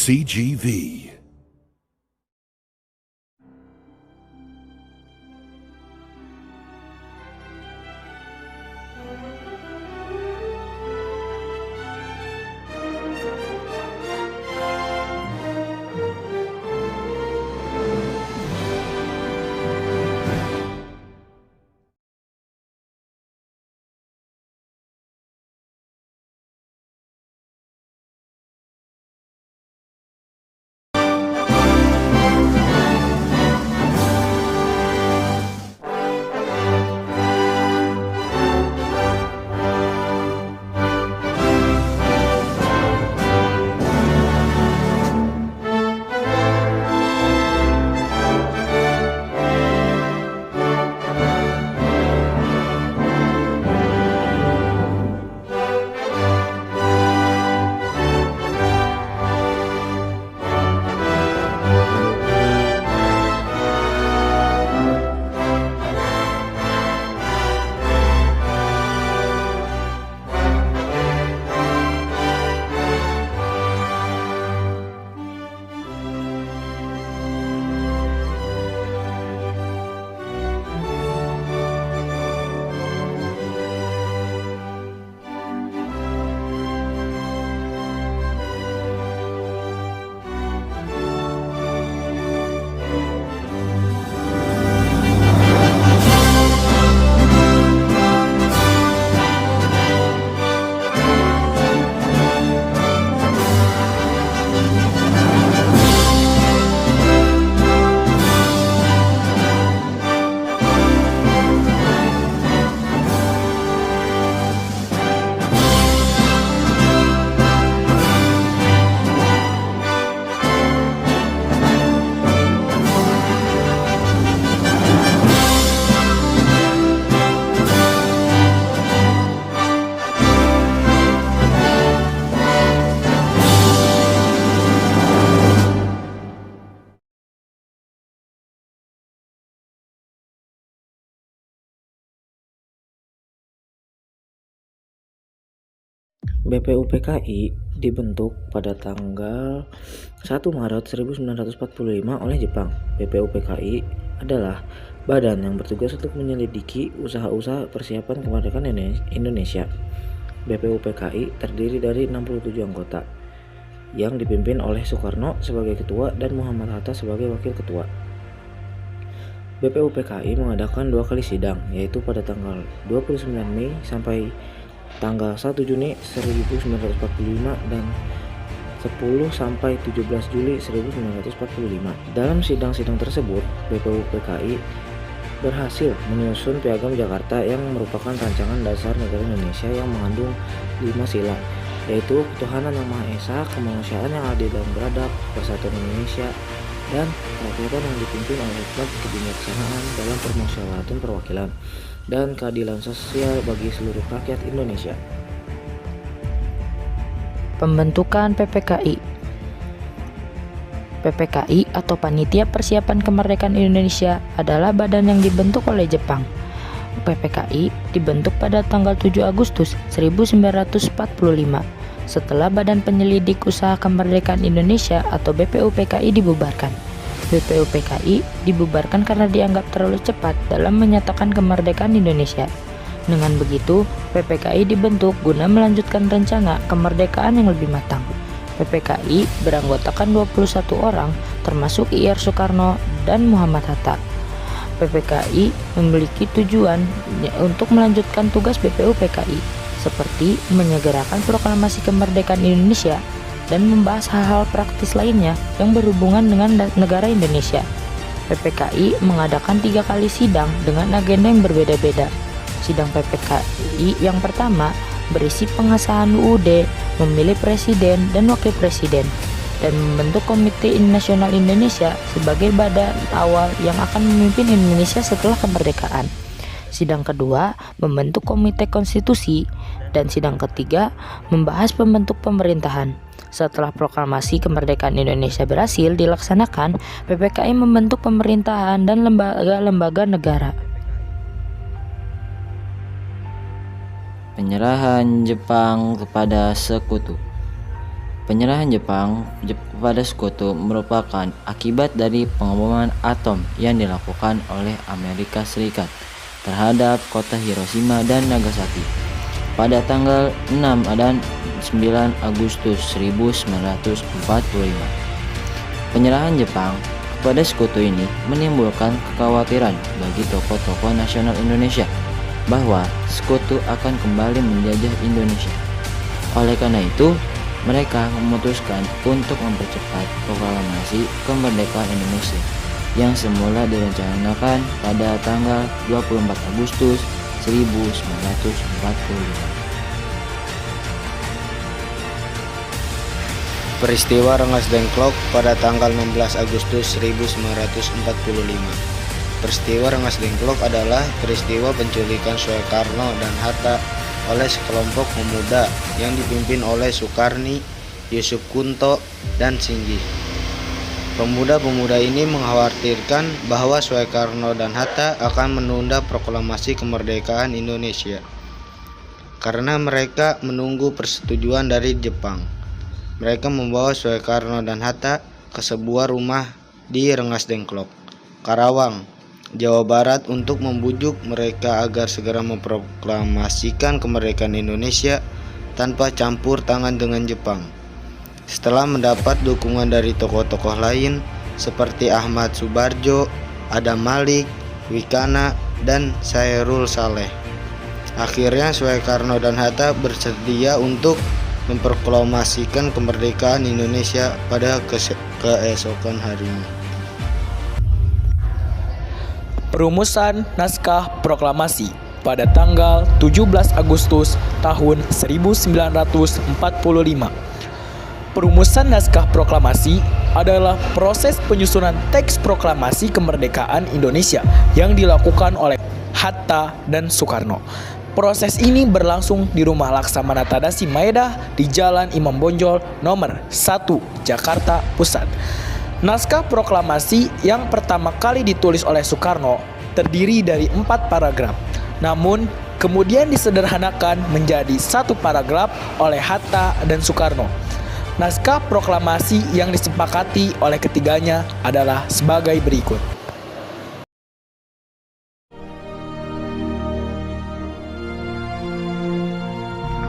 CGV. BPUPKI dibentuk pada tanggal 1 Maret 1945 oleh Jepang. BPUPKI adalah badan yang bertugas untuk menyelidiki usaha-usaha persiapan kemerdekaan Indonesia. BPUPKI terdiri dari 67 anggota yang dipimpin oleh Soekarno sebagai ketua dan Muhammad Hatta sebagai wakil ketua. BPUPKI mengadakan 2 kali sidang, yaitu pada tanggal 29 Mei sampai tanggal 1 Juni 1945 dan 10 sampai 17 Juli 1945. Dalam sidang-sidang tersebut, BPUPKI berhasil menyusun Piagam Jakarta yang merupakan rancangan dasar negara Indonesia yang mengandung 5 sila, yaitu ketuhanan yang Maha Esa, kemanusiaan yang adil dan beradab, persatuan Indonesia, dan kerakyatan yang dipimpin oleh hikmat kebijaksanaan dalam permusyawaratan perwakilan dan keadilan sosial bagi seluruh rakyat Indonesia. Pembentukan PPKI. PPKI atau Panitia Persiapan Kemerdekaan Indonesia adalah badan yang dibentuk oleh Jepang. PPKI dibentuk pada tanggal 7 Agustus 1945 setelah Badan Penyelidik Usaha Kemerdekaan Indonesia atau BPUPKI dibubarkan. BPUPKI dibubarkan karena dianggap terlalu cepat dalam menyatakan kemerdekaan Indonesia. Dengan begitu, PPKI dibentuk guna melanjutkan rencana kemerdekaan yang lebih matang. PPKI beranggotakan 21 orang, termasuk Ir Soekarno dan Muhammad Hatta. PPKI memiliki tujuan untuk melanjutkan tugas BPUPKI, seperti menyegerakan proklamasi kemerdekaan Indonesia dan membahas hal-hal praktis lainnya yang berhubungan dengan negara Indonesia. PPKI mengadakan 3 kali sidang dengan agenda yang berbeda-beda. Sidang PPKI yang pertama berisi pengesahan UUD, memilih presiden dan wakil presiden, dan membentuk Komite Nasional Indonesia sebagai badan awal yang akan memimpin Indonesia setelah kemerdekaan. Sidang kedua membentuk Komite Konstitusi, dan sidang ketiga membahas pembentuk pemerintahan. Setelah proklamasi kemerdekaan Indonesia berhasil dilaksanakan, PPKI membentuk pemerintahan dan lembaga-lembaga negara. Penyerahan Jepang kepada Sekutu. Penyerahan Jepang kepada Sekutu merupakan akibat dari pengeboman atom yang dilakukan oleh Amerika Serikat terhadap kota Hiroshima dan Nagasaki pada tanggal 6 dan 9 Agustus 1945. Penyerahan Jepang kepada Sekutu ini menimbulkan kekhawatiran bagi tokoh-tokoh nasional Indonesia bahwa Sekutu akan kembali menjajah Indonesia. Oleh karena itu, mereka memutuskan untuk mempercepat proklamasi kemerdekaan Indonesia yang semula direncanakan pada tanggal 24 Agustus 1945. Peristiwa Rengas Dengklok pada tanggal 16 Agustus 1945. Peristiwa Rengas Dengklok adalah peristiwa penculikan Soekarno dan Hatta oleh sekelompok pemuda yang dipimpin oleh Sukarni, Yusuf Kunto, dan Singgih. Pemuda-pemuda ini mengkhawatirkan bahwa Soekarno dan Hatta akan menunda proklamasi kemerdekaan Indonesia karena mereka menunggu persetujuan dari Jepang. Mereka membawa Soekarno dan Hatta ke sebuah rumah di Rengas Dengklok, Karawang, Jawa Barat untuk membujuk mereka agar segera memproklamasikan kemerdekaan Indonesia tanpa campur tangan dengan Jepang. Setelah mendapat dukungan dari tokoh-tokoh lain seperti Ahmad Subarjo, Adam Malik, Wikana, dan Sairul Saleh, akhirnya Soekarno dan Hatta bersedia untuk memproklamasikan kemerdekaan Indonesia pada keesokan harinya. Perumusan naskah proklamasi pada tanggal 17 Agustus tahun 1945. Perumusan naskah proklamasi adalah proses penyusunan teks proklamasi kemerdekaan Indonesia yang dilakukan oleh Hatta dan Soekarno. Proses ini berlangsung di Rumah Laksamana Tadashi Maeda di Jalan Imam Bonjol nomor 1, Jakarta Pusat. Naskah proklamasi yang pertama kali ditulis oleh Soekarno terdiri dari 4 paragraf, namun kemudian disederhanakan menjadi 1 paragraf oleh Hatta dan Soekarno. Naskah proklamasi yang disepakati oleh ketiganya adalah sebagai berikut.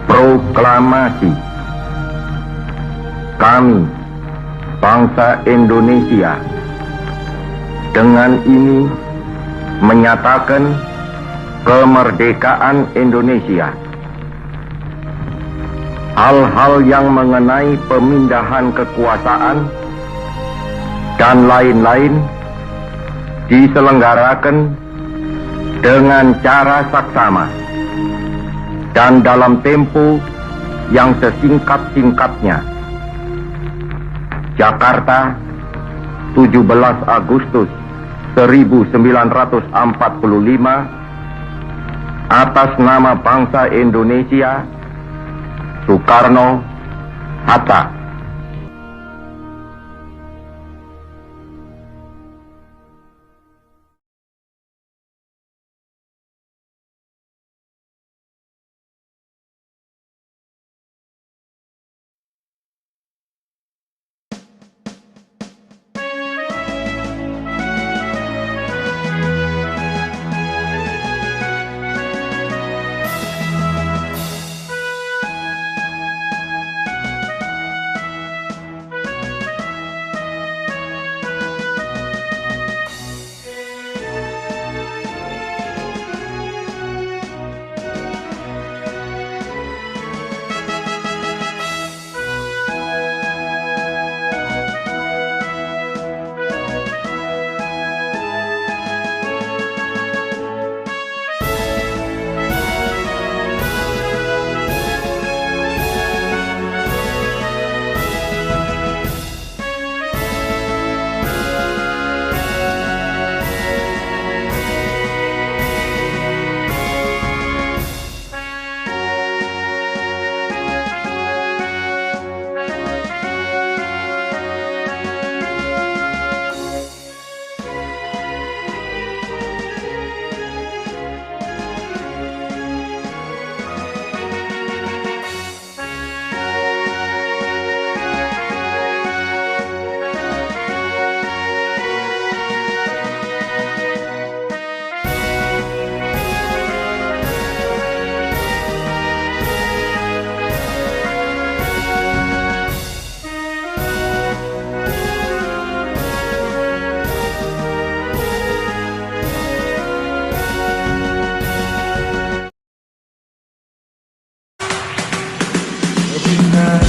Proklamasi. Kami, bangsa Indonesia, dengan ini menyatakan kemerdekaan Indonesia. Hal-hal yang mengenai pemindahan kekuasaan dan lain-lain diselenggarakan dengan cara saksama dan dalam tempo yang sesingkat-singkatnya. Jakarta, 17 Agustus 1945, atas nama bangsa Indonesia, Soekarno, Hatta. Kita